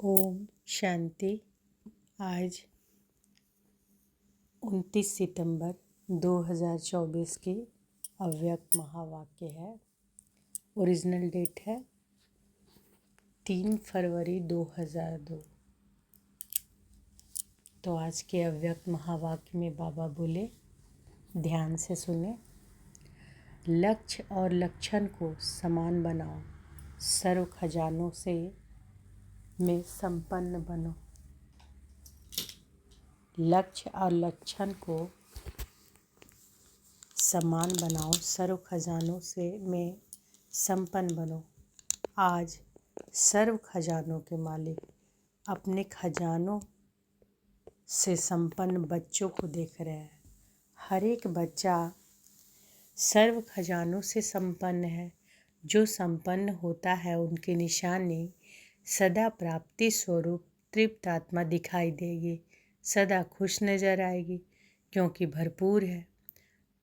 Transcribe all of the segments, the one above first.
ओम शांति। आज 29 सितंबर 2024 की अव्यक्त महावाक्य है। ओरिजिनल डेट है 3 फरवरी 2002। तो आज के अव्यक्त महावाक्य में बाबा बोले, ध्यान से सुने। लक्ष्य और लक्षण को समान बनाओ, सर्व खजानों से में संपन्न बनो। लक्ष्य और लक्षण को समान बनाओ, सर्व खजानों से में संपन्न बनो। आज सर्व खजानों के मालिक अपने खजानों से संपन्न बच्चों को देख रहे हैं। हर एक बच्चा सर्व खजानों से संपन्न है। जो संपन्न होता है उनकी निशानी सदा प्राप्ति स्वरूप तृप्त आत्मा दिखाई देगी, सदा खुश नजर आएगी क्योंकि भरपूर है।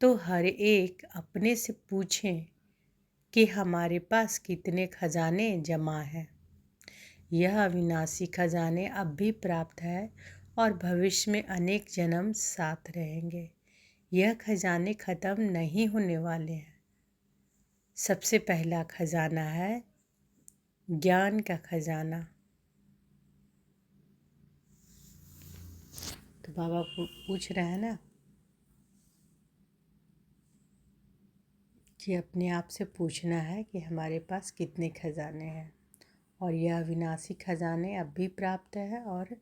तो हर एक अपने से पूछें कि हमारे पास कितने खजाने जमा हैं। यह अविनाशी खजाने अब भी प्राप्त है और भविष्य में अनेक जन्म साथ रहेंगे। यह खजाने खत्म नहीं होने वाले हैं। सबसे पहला खजाना है ज्ञान का खजाना। तो बाबा पूछ रहे हैं ना कि अपने आप से पूछना है कि हमारे पास कितने खजाने हैं, और यह अविनाशी खजाने अब भी प्राप्त है और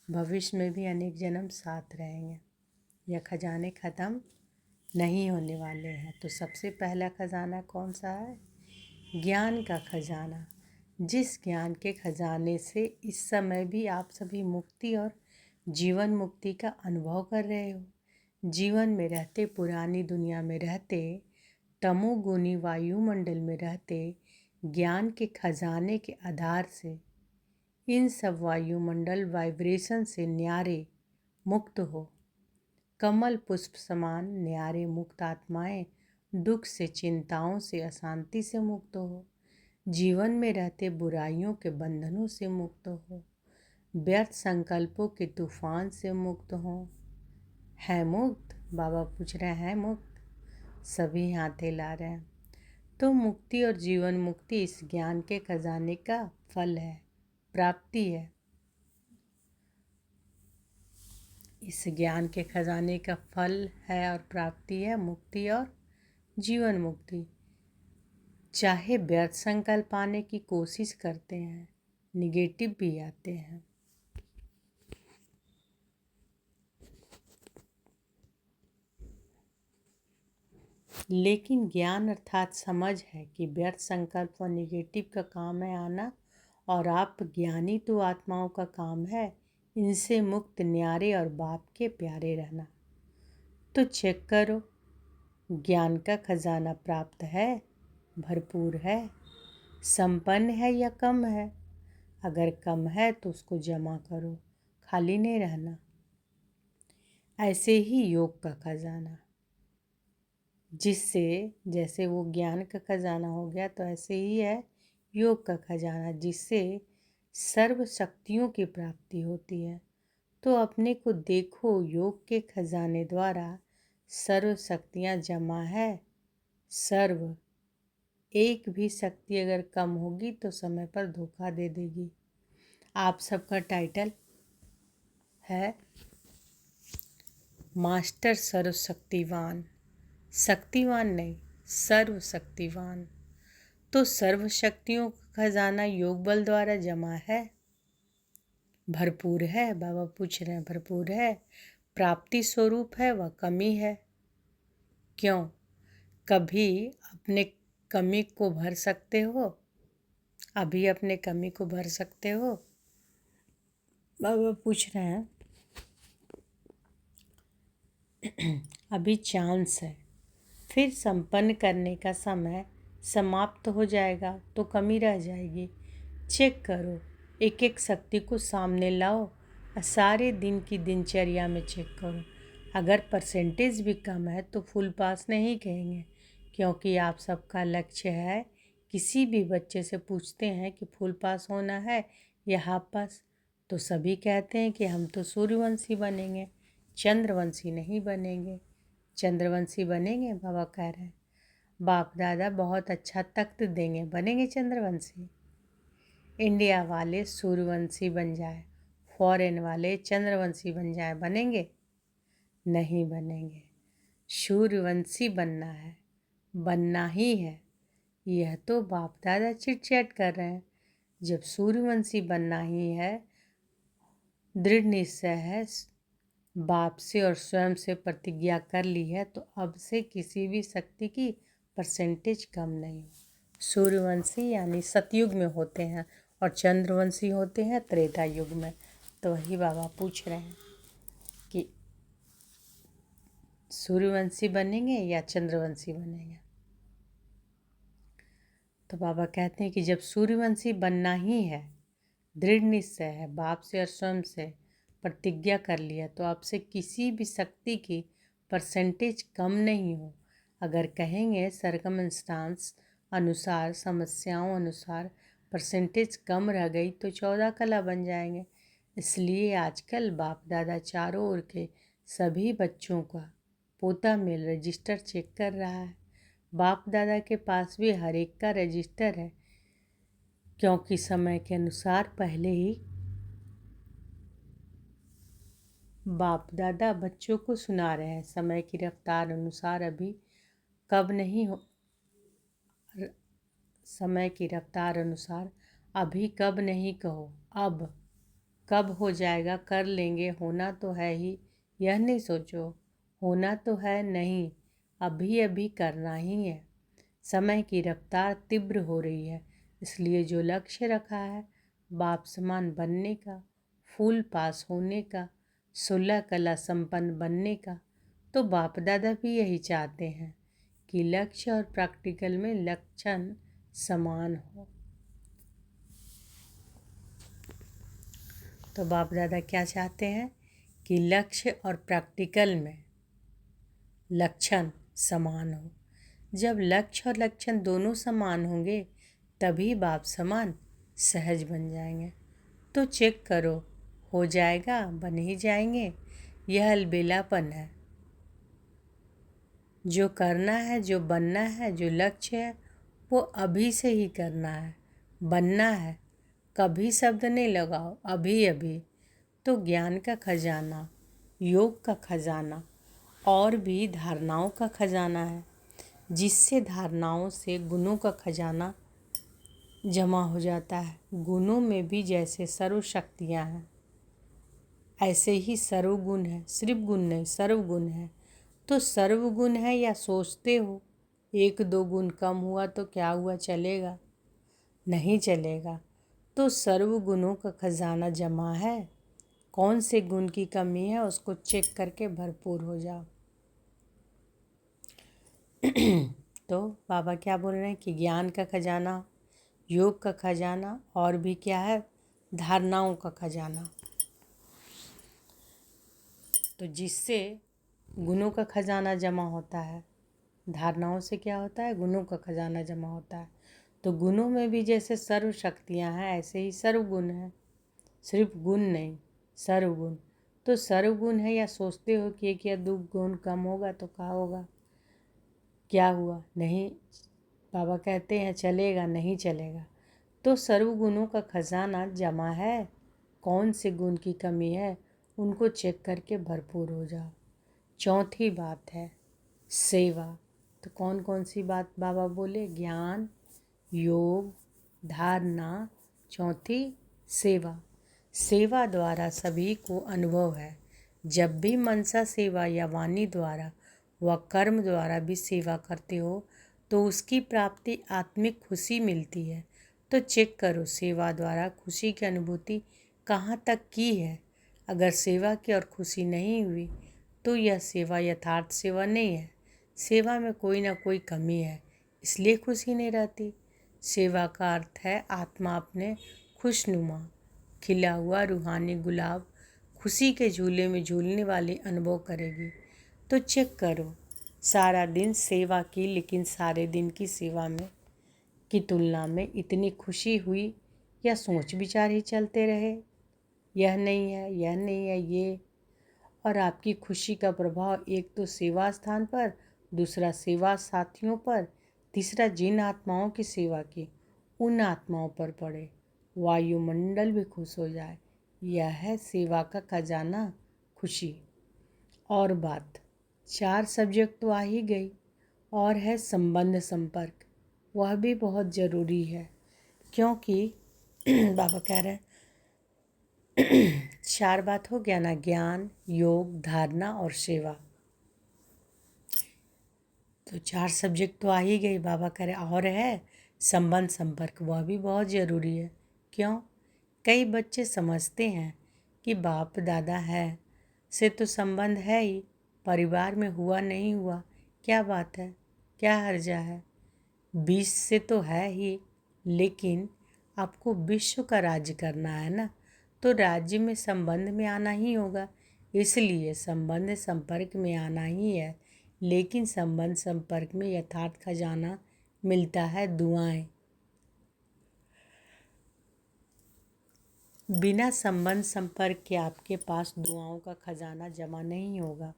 भविष्य में भी अनेक जन्म साथ रहेंगे। यह खजाने ख़त्म नहीं होने वाले हैं। तो सबसे पहला खजाना कौन सा है? ज्ञान का खजाना। जिस ज्ञान के खजाने से इस समय भी आप सभी मुक्ति और जीवन मुक्ति का अनुभव कर रहे हो। जीवन में रहते, पुरानी दुनिया में रहते, तमोगुनी वायुमंडल में रहते, ज्ञान के खजाने के आधार से इन सब वायुमंडल वाइब्रेशन से न्यारे मुक्त हो। कमल पुष्प समान न्यारे मुक्त आत्माएं दुख से, चिंताओं से, अशांति से मुक्त हो। जीवन में रहते बुराइयों के बंधनों से मुक्त हो। व्यर्थ संकल्पों के तूफान से मुक्त हो। है मुक्त? बाबा पूछ रहे हैं मुक्त? सभी हाथ हिला रहे हैं। तो मुक्ति और जीवन मुक्ति इस ज्ञान के खजाने का फल है, प्राप्ति है। इस ज्ञान के खजाने का फल है और प्राप्ति है मुक्ति और जीवन मुक्ति। चाहे व्यर्थ संकल्प पाने की कोशिश करते हैं, निगेटिव भी आते हैं, लेकिन ज्ञान अर्थात समझ है कि व्यर्थ संकल्प और निगेटिव का काम है आना, और आप ज्ञानी तो आत्माओं का काम है इनसे मुक्त, न्यारे और बाप के प्यारे रहना। तो चेक करो, ज्ञान का खजाना प्राप्त है, भरपूर है, संपन्न है या कम है? अगर कम है तो उसको जमा करो, खाली नहीं रहना। ऐसे ही योग का खजाना, जिससे जैसे वो ज्ञान का खजाना हो गया, तो ऐसे ही है योग का खजाना, जिससे सर्व शक्तियों की प्राप्ति होती है। तो अपने को देखो, योग के खजाने द्वारा सर्व शक्तियाँ जमा है। सर्व एक भी शक्ति अगर कम होगी तो समय पर धोखा दे देगी। आप सबका टाइटल है मास्टर सर्वशक्तिवान। शक्तिवान नहीं, सर्वशक्तिवान। तो सर्व शक्तियों का खजाना योग बल द्वारा जमा है, भरपूर है। बाबा पूछ रहे हैं भरपूर है, प्राप्ति स्वरूप है, वह कमी है। क्यों? कभी अपने कमी को भर सकते हो? अभी अपने कमी को भर सकते हो? बाबा पूछ रहे हैं अभी चांस है, फिर संपन्न करने का समय समाप्त हो जाएगा तो कमी रह जाएगी। चेक करो, एक एक शक्ति को सामने लाओ और सारे दिन की दिनचर्या में चेक करो। अगर परसेंटेज भी कम है तो फुल पास नहीं कहेंगे, क्योंकि आप सबका लक्ष्य है। किसी भी बच्चे से पूछते हैं कि फुल पास होना है यहाँ पास तो सभी कहते हैं कि हम तो सूर्यवंशी बनेंगे, चंद्रवंशी नहीं बनेंगे। चंद्रवंशी बनेंगे, बाबा कह रहे हैं। बाप दादा बहुत अच्छा तख्त देंगे, बनेंगे चंद्रवंशी। इंडिया वाले सूर्यवंशी बन जाए, फॉरेन वाले चंद्रवंशी बन जाए, बनेंगे? नहीं बनेंगे। सूर्यवंशी बनना है, बनना ही है। यह तो बाप दादा चिट चैट कर रहे हैं। जब सूर्यवंशी बनना ही है, दृढ़ निश्चय है, बाप से और स्वयं से प्रतिज्ञा कर ली है, तो अब से किसी भी शक्ति की परसेंटेज कम नहीं हो। सूर्यवंशी यानी सतयुग में होते हैं और चंद्रवंशी होते हैं त्रेता युग में। तो वही बाबा पूछ रहे हैं कि सूर्यवंशी बनेंगे या चंद्रवंशी बनेंगे। तो बाबा कहते हैं कि जब सूर्यवंशी बनना ही है, दृढ़ निश्चय है, बाप से और स्वयं से प्रतिज्ञा कर लिया, तो आपसे किसी भी शक्ति की परसेंटेज कम नहीं हो। अगर कहेंगे सरकमस्टांस अनुसार, समस्याओं अनुसार परसेंटेज कम रह गई तो 14 कला बन जाएंगे। इसलिए आजकल बाप दादा चारों ओर के सभी बच्चों का पोता मेल रजिस्टर चेक कर रहा है। बाप दादा के पास भी हर एक का रजिस्टर है, क्योंकि समय के अनुसार पहले ही बाप दादा बच्चों को सुना रहे हैं। समय की रफ्तार अनुसार अभी कब नहीं हो, समय की रफ्तार अनुसार अभी कब नहीं कहो, अब कब हो जाएगा कर लेंगे, होना तो है ही, यह नहीं सोचो, होना तो है नहीं, अभी अभी करना ही है। समय की रफ्तार तीव्र हो रही है, इसलिए जो लक्ष्य रखा है बाप समान बनने का, फूल पास होने का, 16 कला संपन्न बनने का, तो बाप दादा भी यही चाहते हैं कि लक्ष्य और प्रैक्टिकल में लक्षण समान हो। तो बाप दादा क्या चाहते हैं कि लक्ष्य और प्रैक्टिकल में लक्षण समान हो। जब लक्ष्य और लक्षण दोनों समान होंगे तभी बाप समान सहज बन जाएंगे। तो चेक करो, हो जाएगा, बन ही जाएंगे। यह अलबेलापन है। जो करना है, जो बनना है, जो लक्ष्य है, वो अभी से ही करना है, बनना है। कभी शब्द नहीं लगाओ, अभी अभी। तो ज्ञान का खजाना, योग का खजाना और भी धारणाओं का खजाना है, जिससे धारणाओं से गुणों का खजाना जमा हो जाता है। गुणों में भी जैसे सर्व शक्तियाँ हैं, ऐसे ही सर्वगुण है। सिर्फ गुण नहीं, सर्वगुण है। तो सर्वगुण है या सोचते हो एक दो गुण कम हुआ तो क्या हुआ, चलेगा? नहीं चलेगा। तो सर्वगुणों का खजाना जमा है। कौन से गुण की कमी है उसको चेक करके भरपूर हो जाओ। तो बाबा क्या बोल रहे हैं कि ज्ञान का खजाना, योग का खजाना और भी क्या है, धारणाओं का खजाना। तो जिससे गुणों का खजाना जमा होता है, धारणाओं से क्या होता है, गुणों का खजाना जमा होता है। तो गुणों में भी जैसे सर्व शक्तियाँ हैं, ऐसे ही सर्वगुण है। सिर्फ गुण नहीं, सर्वगुण। तो सर्वगुण है या सोचते हो कि एक या दो गुण कम होगा तो क्या होगा, क्या हुआ? नहीं, बाबा कहते हैं चलेगा, नहीं चलेगा। तो सर्वगुणों का खजाना जमा है। कौन से गुण की कमी है उनको चेक करके भरपूर हो जाओ। चौथी बात है सेवा। तो कौन कौन सी बात बाबा बोले? ज्ञान, योग, धारणा, चौथी सेवा। सेवा द्वारा सभी को अनुभव है। जब भी मनसा सेवा या वाणी द्वारा व कर्म द्वारा भी सेवा करते हो तो उसकी प्राप्ति आत्मिक खुशी मिलती है। तो चेक करो सेवा द्वारा खुशी की अनुभूति कहाँ तक की है। अगर सेवा की और खुशी नहीं हुई तो यह सेवा यथार्थ सेवा नहीं है। सेवा में कोई ना कोई कमी है, इसलिए खुशी नहीं रहती। सेवा का अर्थ है आत्मा अपने खुशनुमा खिला हुआ रूहानी गुलाब खुशी के झूले में झूलने वाली अनुभव करेगी। तो चेक करो, सारा दिन सेवा की, लेकिन सारे दिन की सेवा में की तुलना में इतनी खुशी हुई या सोच विचार ही चलते रहे, यह नहीं है, यह नहीं है, ये। और आपकी खुशी का प्रभाव एक तो सेवा स्थान पर, दूसरा सेवा साथियों पर, तीसरा जिन आत्माओं की सेवा की उन आत्माओं पर पड़े, वायुमंडल भी खुश हो जाए। यह है सेवा का खजाना, खुशी। और बात 4 सब्जेक्ट तो आ ही गई, और है संबंध संपर्क, वह भी बहुत ज़रूरी है, क्योंकि बाबा कह रहे हैं 4 बात हो गया ना, ज्ञान, योग, धारणा और सेवा। तो 4 सब्जेक्ट तो आ ही गई। बाबा कह रहे और है संबंध संपर्क, वह भी बहुत ज़रूरी है। क्यों? कई बच्चे समझते हैं कि बाप दादा है से तो संबंध है ही, परिवार में हुआ नहीं हुआ क्या बात है, क्या हर्जा है, 20 से तो है ही, लेकिन आपको विश्व का राज्य करना है ना, तो राज्य में संबंध में आना ही होगा, इसलिए संबंध संपर्क में आना ही है। लेकिन संबंध संपर्क में यथार्थ खजाना मिलता है, दुआएं। बिना संबंध संपर्क के आपके पास दुआओं का खजाना जमा नहीं होगा।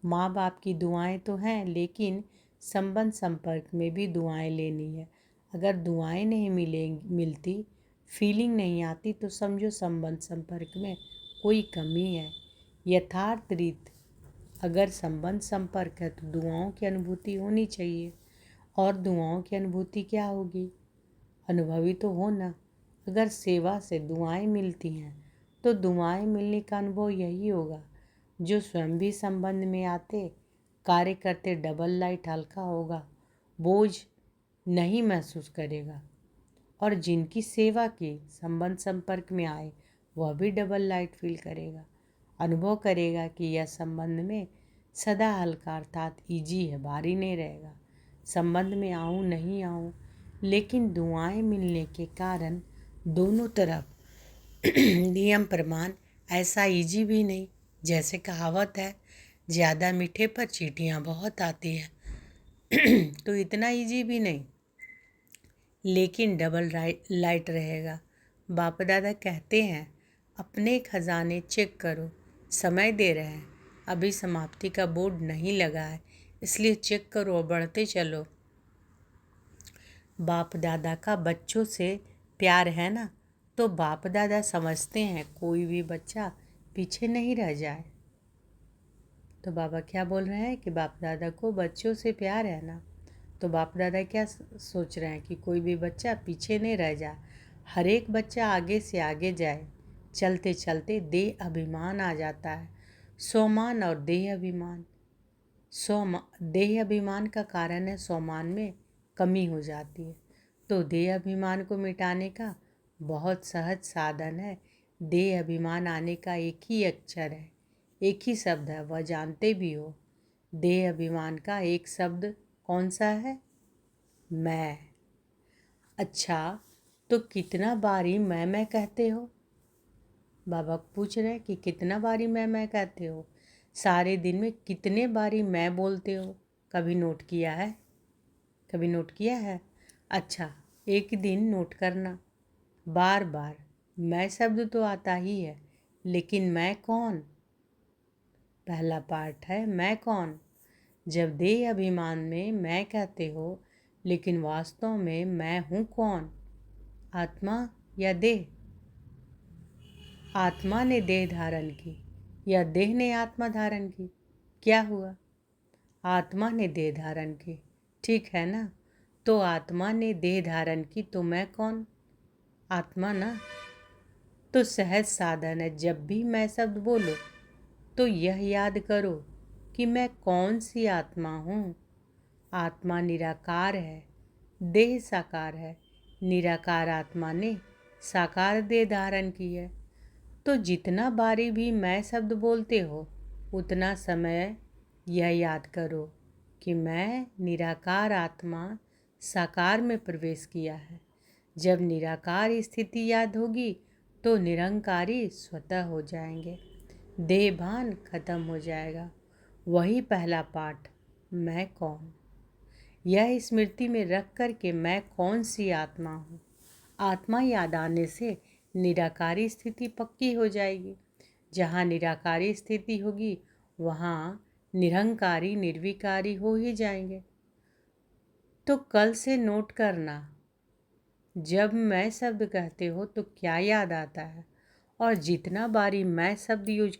माँ बाप की दुआएं तो हैं, लेकिन संबंध संपर्क में भी दुआएं लेनी है। अगर दुआएं नहीं मिलती, फीलिंग नहीं आती, तो समझो संबंध संपर्क में कोई कमी है। यथार्थ रीत अगर संबंध संपर्क है तो दुआओं की अनुभूति होनी चाहिए। और दुआओं की अनुभूति क्या होगी? अनुभवी तो हो ना। अगर सेवा से दुआएं मिलती हैं तो दुआएं मिलने का अनुभव यही होगा। जो स्वयं भी संबंध में आते कार्य करते डबल लाइट हल्का होगा, बोझ नहीं महसूस करेगा। और जिनकी सेवा की संबंध संपर्क में आए वह भी डबल लाइट फील करेगा, अनुभव करेगा कि यह संबंध में सदा हल्का अर्थात ईजी है, भारी नहीं रहेगा। संबंध में आऊँ नहीं आऊँ, लेकिन दुआएं मिलने के कारण दोनों तरफ नियम प्रमाण ऐसा ईजी भी नहीं। जैसे कहावत है, ज़्यादा मीठे पर चींटियाँ बहुत आती हैं तो इतना ईजी भी नहीं, लेकिन डबल लाइट रहेगा। बाप दादा कहते हैं अपने खजाने चेक करो, समय दे रहे हैं, अभी समाप्ति का बोर्ड नहीं लगा है, इसलिए चेक करो और बढ़ते चलो। बाप दादा का बच्चों से प्यार है ना, तो बाप दादा समझते हैं कोई भी बच्चा पीछे नहीं रह जाए। तो बाबा क्या बोल रहे हैं कि बाप दादा को बच्चों से प्यार है ना, तो बाप दादा क्या सोच रहे हैं कि कोई भी बच्चा पीछे नहीं रह जाए, हर एक बच्चा आगे से आगे जाए। चलते चलते देह अभिमान आ जाता है, स्वमान और देह अभिमान। देह अभिमान का कारण है स्वमान में कमी हो जाती है, तो देह अभिमान को मिटाने का बहुत सहज साधन है। देह अभिमान आने का एक ही अक्षर है, एक ही शब्द है, वह जानते भी हो। देह अभिमान का एक शब्द कौन सा है? मैं। अच्छा, तो कितना बारी मैं कहते हो? बाबा पूछ रहे हैं कि कितना बारी मैं कहते हो? सारे दिन में कितने बारी मैं बोलते हो? कभी नोट किया है? कभी नोट किया है? अच्छा, एक दिन नोट करना, बार बार मैं शब्द तो आता ही है, लेकिन मैं कौन? पहला पार्ट है मैं कौन। जब देह अभिमान में मैं कहते हो, लेकिन वास्तव में मैं हूँ कौन? आत्मा या देह? आत्मा ने देह धारण की या देह ने आत्मा धारण की? क्या हुआ? आत्मा ने देह धारण की, ठीक है ना। तो आत्मा ने देह धारण की, तो मैं कौन? आत्मा ना। तो सहज साधन है, जब भी मैं शब्द बोलो तो यह याद करो कि मैं कौन सी आत्मा हूँ। आत्मा निराकार है, देह साकार है। निराकार आत्मा ने साकार देह धारण की है। तो जितना बारी भी मैं शब्द बोलते हो, उतना समय यह याद करो कि मैं निराकार आत्मा साकार में प्रवेश किया है। जब निराकार स्थिति याद होगी तो निरंकारी स्वतः हो जाएंगे, देह भान खत्म हो जाएगा। वही पहला पाठ, मैं कौन। यह स्मृति में रख कर के मैं कौन सी आत्मा हूँ, आत्मा याद आने से निराकारी स्थिति पक्की हो जाएगी। जहाँ निराकारी स्थिति होगी वहाँ निरंकारी निर्विकारी हो ही जाएंगे। तो कल से नोट करना, जब मैं शब्द कहते हो तो क्या याद आता है, और जितना बारी मैं शब्द यूज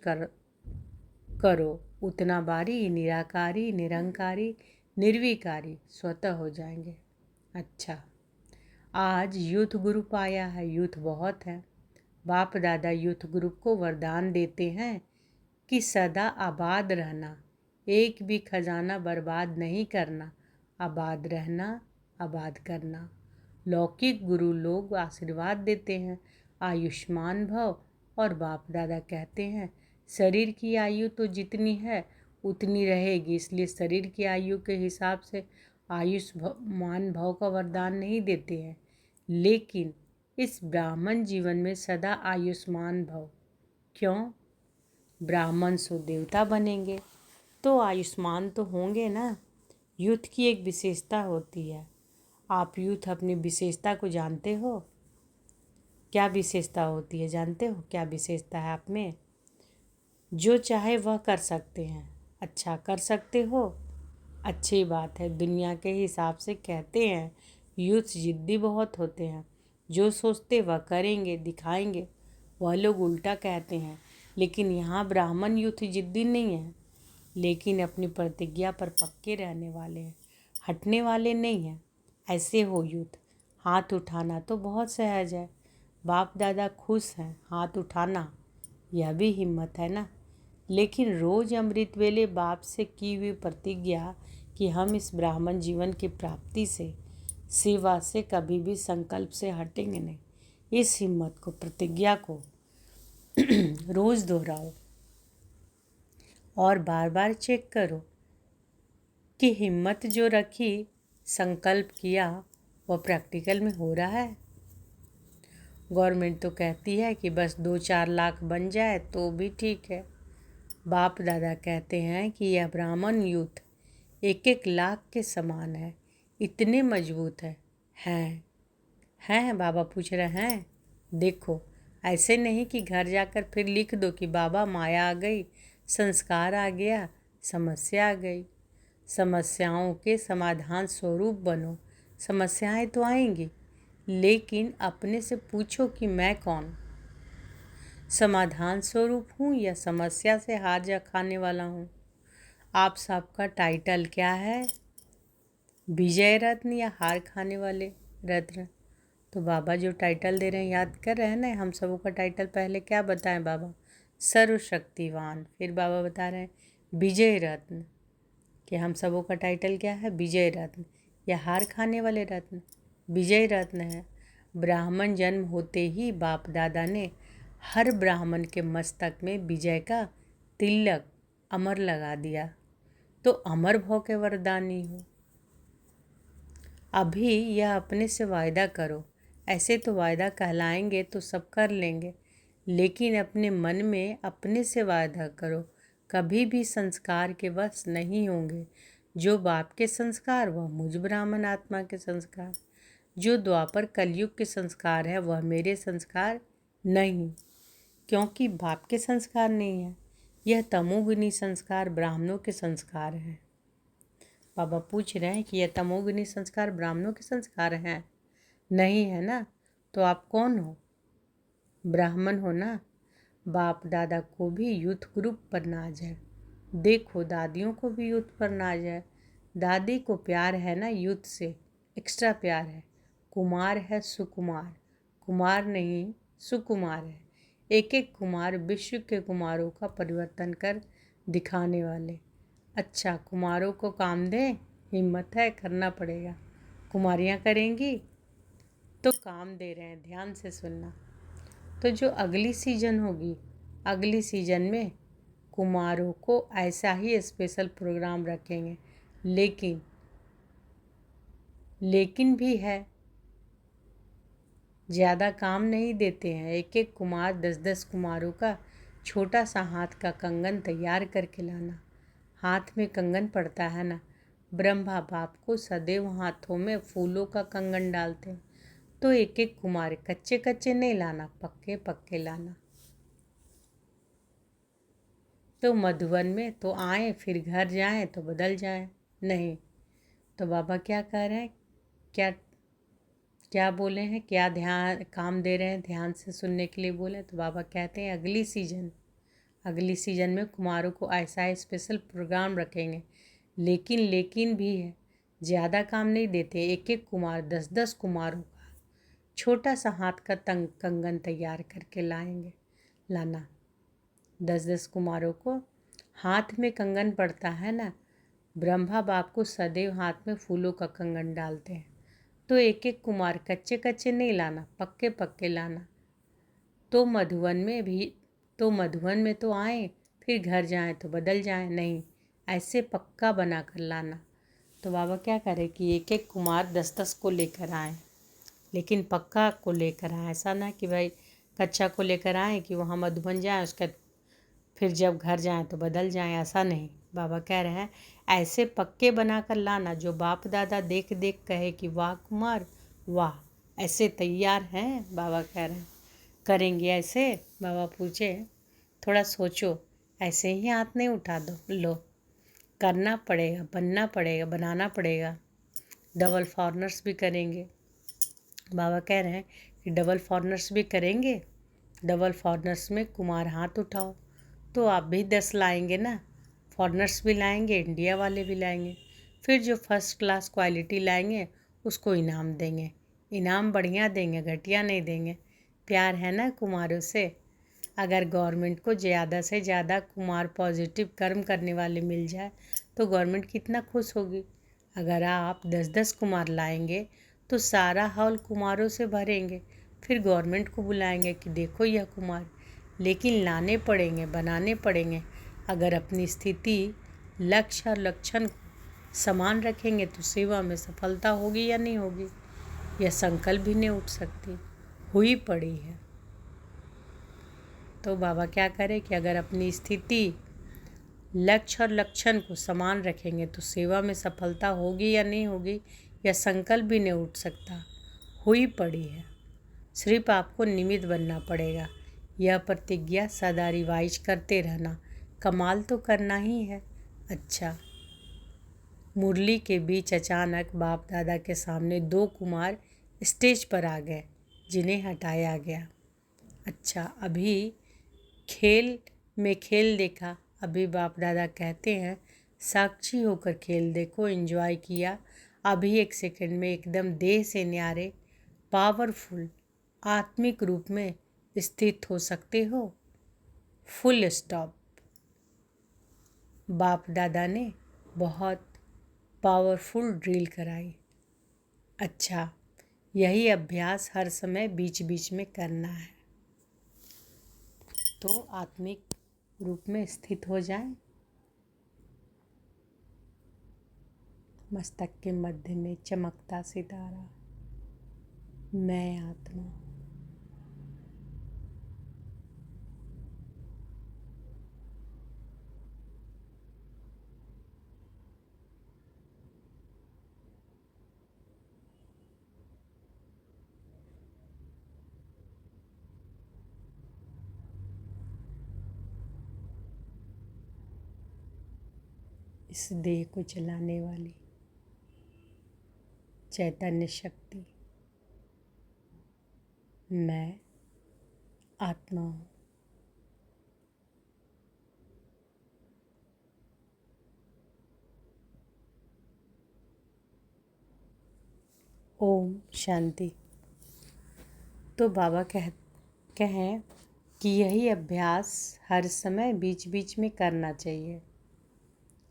करो उतना बारी निराकारी निरंकारी निर्विकारी स्वतः हो जाएंगे। अच्छा, आज यूथ ग्रुप आया है। यूथ बहुत है। बाप दादा यूथ ग्रुप को वरदान देते हैं कि सदा आबाद रहना, एक भी खजाना बर्बाद नहीं करना, आबाद रहना, आबाद करना। लौकिक गुरु लोग आशीर्वाद देते हैं, आयुष्मान भव, और बाप दादा कहते हैं शरीर की आयु तो जितनी है उतनी रहेगी, इसलिए शरीर की आयु के हिसाब से आयुष्मान भव का वरदान नहीं देते हैं, लेकिन इस ब्राह्मण जीवन में सदा आयुष्मान भव। क्यों? ब्राह्मण सो देवता बनेंगे तो आयुष्मान तो होंगे ना। यूथ की एक विशेषता होती है। आप यूथ अपनी विशेषता को जानते हो? क्या विशेषता होती है जानते हो? क्या विशेषता है आप में? जो चाहे वह कर सकते हैं। अच्छा, कर सकते हो, अच्छी बात है। दुनिया के हिसाब से कहते हैं यूथ जिद्दी बहुत होते हैं, जो सोचते वह करेंगे, दिखाएंगे। वह लोग उल्टा कहते हैं, लेकिन यहाँ ब्राह्मण यूथ जिद्दी नहीं है, लेकिन अपनी प्रतिज्ञा पर पक्के रहने वाले हैं, हटने वाले नहीं हैं। ऐसे हो यूथ। हाथ उठाना तो बहुत सहज है, बाप दादा खुश हैं, हाथ उठाना यह भी हिम्मत है ना। लेकिन रोज अमृत वेले बाप से की हुई प्रतिज्ञा कि हम इस ब्राह्मण जीवन की प्राप्ति से, सेवा से कभी भी संकल्प से हटेंगे नहीं, इस हिम्मत को, प्रतिज्ञा को रोज दोहराओ और बार बार चेक करो कि हिम्मत जो रखी, संकल्प किया, वह प्रैक्टिकल में हो रहा है। गवर्नमेंट तो कहती है कि बस 2-4 लाख बन जाए तो भी ठीक है। बाप दादा कहते हैं कि यह ब्राह्मण यूथ 1-1 लाख के समान है, इतने मजबूत है। हैं बाबा पूछ रहे हैं। देखो, ऐसे नहीं कि घर जाकर फिर लिख दो कि बाबा माया आ गई, संस्कार आ गया, समस्या आ गई। समस्याओं के समाधान स्वरूप बनो। समस्याएं तो आएंगी, लेकिन अपने से पूछो कि मैं कौन, समाधान स्वरूप हूँ या समस्या से हार जा खाने वाला हूँ। आप सबका टाइटल क्या है? विजय रत्न या हार खाने वाले रत्न? तो बाबा जो टाइटल दे रहे हैं याद कर रहे हैं ना। हम सबों का टाइटल पहले क्या बताएं बाबा? सर्वशक्तिवान। फिर बाबा बता रहे हैं विजय रत्न, कि हम सबों का टाइटल क्या है? विजय रत्न या हार खाने वाले रत्न? विजय रत्न है। ब्राह्मण जन्म होते ही बाप दादा ने हर ब्राह्मण के मस्तक में विजय का तिलक अमर लगा दिया, तो अमर भव के वरदानी हो। अभी यह अपने से वायदा करो। ऐसे तो वायदा कहलाएंगे तो सब कर लेंगे, लेकिन अपने मन में अपने से वायदा करो, कभी भी संस्कार के वश नहीं होंगे। जो बाप के संस्कार वह मुझ ब्राह्मण आत्मा के संस्कार, जो द्वापर कलयुग के संस्कार है वह मेरे संस्कार नहीं, क्योंकि बाप के संस्कार नहीं है। यह तमोगुनी संस्कार ब्राह्मणों के संस्कार हैं। बाबा पूछ रहे हैं कि यह तमोगुनी संस्कार ब्राह्मणों के संस्कार हैं? नहीं है ना। तो आप कौन हो? ब्राह्मण हो ना। बाप दादा को भी यूथ ग्रुप पर नाज है। देखो, दादियों को भी यूथ पर नाज है। दादी को प्यार है ना यूथ से, एक्स्ट्रा प्यार है। कुमार है सुकुमार, कुमार नहीं सुकुमार है। एक एक कुमार विश्व के कुमारों का परिवर्तन कर दिखाने वाले। अच्छा, कुमारों को काम दें, हिम्मत है, करना पड़ेगा। कुमारियाँ करेंगी तो काम दे रहे हैं, ध्यान से सुनना। तो जो अगली सीजन होगी, अगली सीजन में कुमारों को ऐसा ही स्पेशल प्रोग्राम रखेंगे। लेकिन भी है, ज़्यादा काम नहीं देते हैं। एक एक कुमार 10-10 कुमारों का छोटा सा हाथ का कंगन तैयार करके लाना। हाथ में कंगन पड़ता है ना, ब्रह्मा बाप को सदैव हाथों में फूलों का कंगन डालते हैं, तो एक एक कुमार कच्चे कच्चे नहीं लाना, पक्के पक्के लाना। तो मधुवन में तो आए, फिर घर जाएं तो बदल जाएं नहीं। तो बाबा क्या कह रहे हैं, क्या क्या बोले हैं, क्या ध्यान काम दे रहे हैं, ध्यान से सुनने के लिए बोले। तो बाबा कहते हैं अगली सीजन में कुमारों को ऐसा स्पेशल प्रोग्राम रखेंगे। लेकिन भी है, ज़्यादा काम नहीं देते। एक एक कुमार 10-10 कुमारों का छोटा सा हाथ का कंगन तैयार करके लाना। 10-10 कुमारों को हाथ में कंगन पड़ता है ना। ब्रह्मा बाप को सदैव हाथ में फूलों का कंगन डालते हैं। तो एक एक कुमार कच्चे कच्चे नहीं लाना, पक्के पक्के लाना। तो मधुवन में तो आए, फिर घर जाएं तो बदल जाएं नहीं, ऐसे पक्का बना कर लाना। तो बाबा क्या करे कि एक एक कुमार 10-10 को लेकर आए, लेकिन पक्का को लेकर आए। ऐसा ना कि भाई कच्चा को लेकर आए कि वहाँ मधुबन जाए, उसका फिर जब घर जाएं तो बदल जाएं, ऐसा नहीं। बाबा कह रहे हैं ऐसे पक्के बना कर लाना जो बाप दादा देख देख कहे कि वाह कुमार वाह, ऐसे तैयार हैं। बाबा कह रहे हैं करेंगे ऐसे। बाबा पूछे थोड़ा सोचो, ऐसे ही हाथ नहीं उठा लो, करना पड़ेगा, बनना पड़ेगा, बनाना पड़ेगा। डबल फॉरनर्स भी करेंगे। बाबा कह रहे हैं कि डबल फॉरनर्स भी करेंगे। डबल फॉरनर्स में कुमार हाथ उठाओ। तो आप भी 10 लाएंगे ना, फॉरनर्स भी लाएंगे, इंडिया वाले भी लाएंगे। फिर जो फर्स्ट क्लास क्वालिटी लाएंगे उसको इनाम देंगे। इनाम बढ़िया देंगे, घटिया नहीं देंगे। प्यार है ना कुमारों से। अगर गवर्नमेंट को ज़्यादा से ज़्यादा कुमार पॉजिटिव कर्म करने वाले मिल जाए तो गवर्नमेंट कितना खुश होगी। अगर आप 10-10 कुमार लाएंगे तो सारा हॉल कुमारों से भरेंगे। फिर गवर्नमेंट को बुलाएंगे कि देखो यह कुमार। लेकिन लाने पड़ेंगे, बनाने पड़ेंगे। अगर अपनी स्थिति, लक्ष्य और लक्षण समान रखेंगे तो सेवा में सफलता होगी या नहीं होगी, यह संकल्प भी नहीं उठ सकती, हुई पड़ी है। तो बाबा क्या करें कि अगर अपनी स्थिति, लक्ष्य और लक्षण को समान रखेंगे तो सेवा में सफलता होगी या नहीं होगी, यह संकल्प भी नहीं उठ सकता, हुई पड़ी है। सिर्फ आपको निमित्त बनना पड़ेगा। यह प्रतिज्ञा सदा रिवाइज करते रहना। कमाल तो करना ही है। अच्छा, मुरली के बीच अचानक बाप दादा के सामने 2 कुमार स्टेज पर आ गए जिन्हें हटाया गया। अच्छा, अभी खेल में खेल देखा। अभी बाप दादा कहते हैं साक्षी होकर खेल देखो, एंजॉय किया। अभी एक सेकंड में एकदम देह से न्यारे, पावरफुल, आत्मिक रूप में स्थित हो सकते हो। Full stop. बाप दादा ने बहुत पावरफुल ड्रिल कराई। अच्छा, यही अभ्यास हर समय बीच बीच में करना है तो आत्मिक रूप में स्थित हो जाए। मस्तक के मध्य में चमकता सितारा, मैं आत्मा। इस देह को चलाने वाली चैतन्य शक्ति मैं आत्मा हूँ। ओम शांति। तो बाबा कहें कि यही अभ्यास हर समय बीच बीच में करना चाहिए।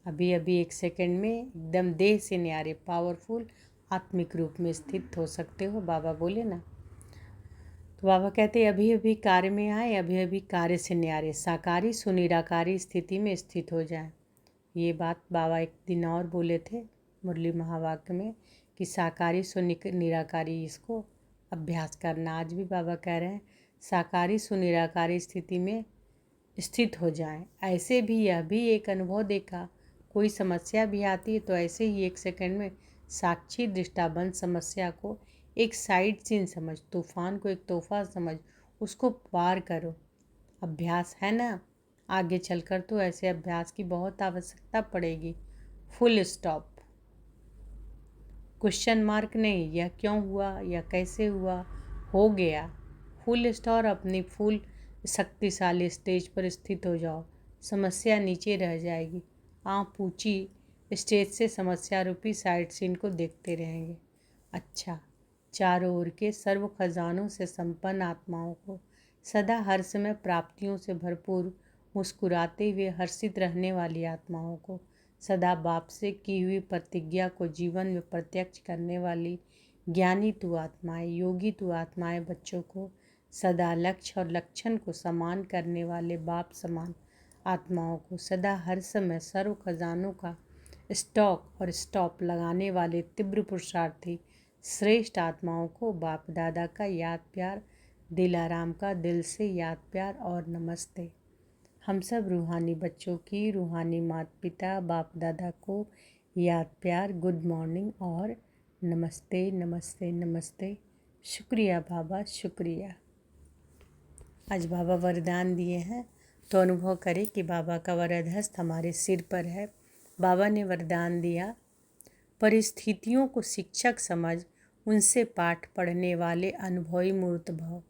अभी अभी एक सेकंड में एकदम देह से न्यारे, पावरफुल, आत्मिक रूप में स्थित हो सकते हो। बाबा बोले ना। तो बाबा कहते अभी अभी कार्य में आए, अभी अभी कार्य से न्यारे, साकारी सुनिराकारी स्थिति में स्थित हो जाए। ये बात बाबा एक दिन और बोले थे मुरली महावाक्य में कि साकारी सुनिराकारी इसको अभ्यास करना। आज भी बाबा कह रहे हैं साकारी सुनिराकारी स्थिति में स्थित हो जाएं। ऐसे भी यह भी एक अनुभव देखा, कोई समस्या भी आती है तो ऐसे ही एक सेकंड में साक्षी दृष्टाबंध समस्या को एक साइड सीन समझ, तूफान को एक तोहफा समझ, उसको पार करो। अभ्यास है ना, आगे चलकर तो ऐसे अभ्यास की बहुत आवश्यकता पड़ेगी। Full stop. क्वेश्चन मार्क नहीं, यह क्यों हुआ, यह कैसे हुआ, हो गया। Full stop. अपनी फुल शक्तिशाली स्टेज पर स्थित हो जाओ। समस्या नीचे रह जाएगी। आप ऊंची स्टेज से समस्या रूपी साइड सीन को देखते रहेंगे। अच्छा, चारों ओर के सर्व खजानों से संपन्न आत्माओं को, सदा हर समय प्राप्तियों से भरपूर मुस्कुराते हुए हर्षित रहने वाली आत्माओं को, सदा बाप से की हुई प्रतिज्ञा को जीवन में प्रत्यक्ष करने वाली ज्ञानी तु आत्माएं, योगी तु आत्माएं, बच्चों को सदा लक्ष्य और लक्षण को समान करने वाले बाप समान आत्माओं को, सदा हर समय सर्व खजानों का स्टॉक और स्टॉप लगाने वाले तीव्र पुरुषार्थी श्रेष्ठ आत्माओं को बाप दादा का याद प्यार, दिलाराम का दिल से याद प्यार और नमस्ते। हम सब रूहानी बच्चों की रूहानी माता पिता बाप दादा को याद प्यार, गुड मॉर्निंग और नमस्ते नमस्ते नमस्ते। शुक्रिया बाबा, शुक्रिया। आज बाबा वरदान दिए हैं तो अनुभव करें कि बाबा का वरद हस्त हमारे सिर पर है। बाबा ने वरदान दिया, परिस्थितियों को शिक्षक समझ उनसे पाठ पढ़ने वाले अनुभवी मूर्त भव।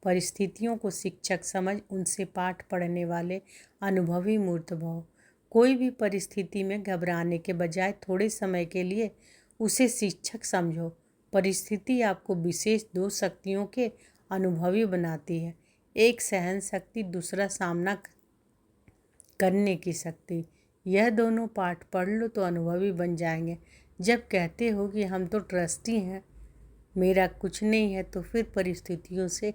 परिस्थितियों को शिक्षक समझ उनसे पाठ पढ़ने वाले अनुभवी मूर्त भव। कोई भी परिस्थिति में घबराने के बजाय थोड़े समय के लिए उसे शिक्षक समझो। परिस्थिति आपको विशेष दो शक्तियों के अनुभवी बनाती है, एक सहन शक्ति, दूसरा सामना करने की शक्ति। यह दोनों पाठ पढ़ लो तो अनुभवी बन जाएंगे। जब कहते हो कि हम तो ट्रस्टी हैं, मेरा कुछ नहीं है, तो फिर परिस्थितियों से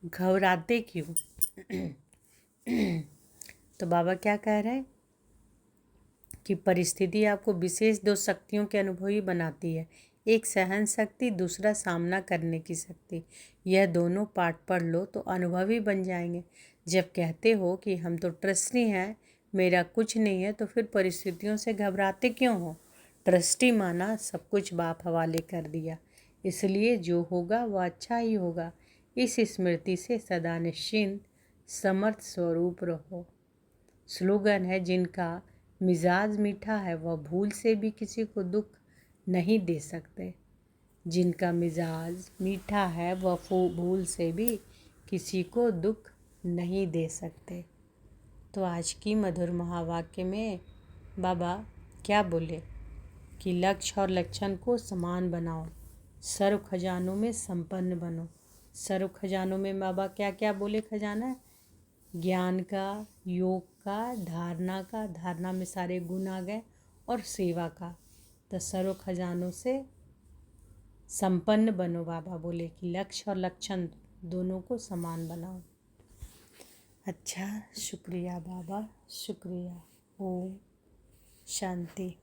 घबराते क्यों? तो बाबा क्या कह रहे हैं कि परिस्थिति आपको विशेष दो शक्तियों के अनुभवी बनाती है, एक सहन शक्ति, दूसरा सामना करने की शक्ति। यह दोनों पाठ पढ़ लो तो अनुभवी बन जाएंगे। जब कहते हो कि हम तो ट्रस्टी हैं, मेरा कुछ नहीं है, तो फिर परिस्थितियों से घबराते क्यों हो? ट्रस्टी माना सब कुछ बाप हवाले कर दिया, इसलिए जो होगा वह अच्छा ही होगा। इस स्मृति से सदा निश्चिंत समर्थ स्वरूप रहो। स्लोगन है, जिनका मिजाज मीठा है वह भूल से भी किसी को दुख नहीं दे सकते। जिनका मिजाज मीठा है वह भूल से भी किसी को दुख नहीं दे सकते। तो आज की मधुर महावाक्य में बाबा क्या बोले कि लक्ष्य और लक्षण को समान बनाओ, सर्व खजानों में संपन्न बनो। सर्व खजानों में बाबा क्या क्या बोले? खजाना ज्ञान का, योग का, धारणा में सारे गुण आ गए, और सेवा का। तो सर्व खजानों से संपन्न बनो। बाबा बोले कि लक्ष्य और लक्षण दोनों को समान बनाओ। अच्छा, शुक्रिया बाबा, शुक्रिया। ओम शांति।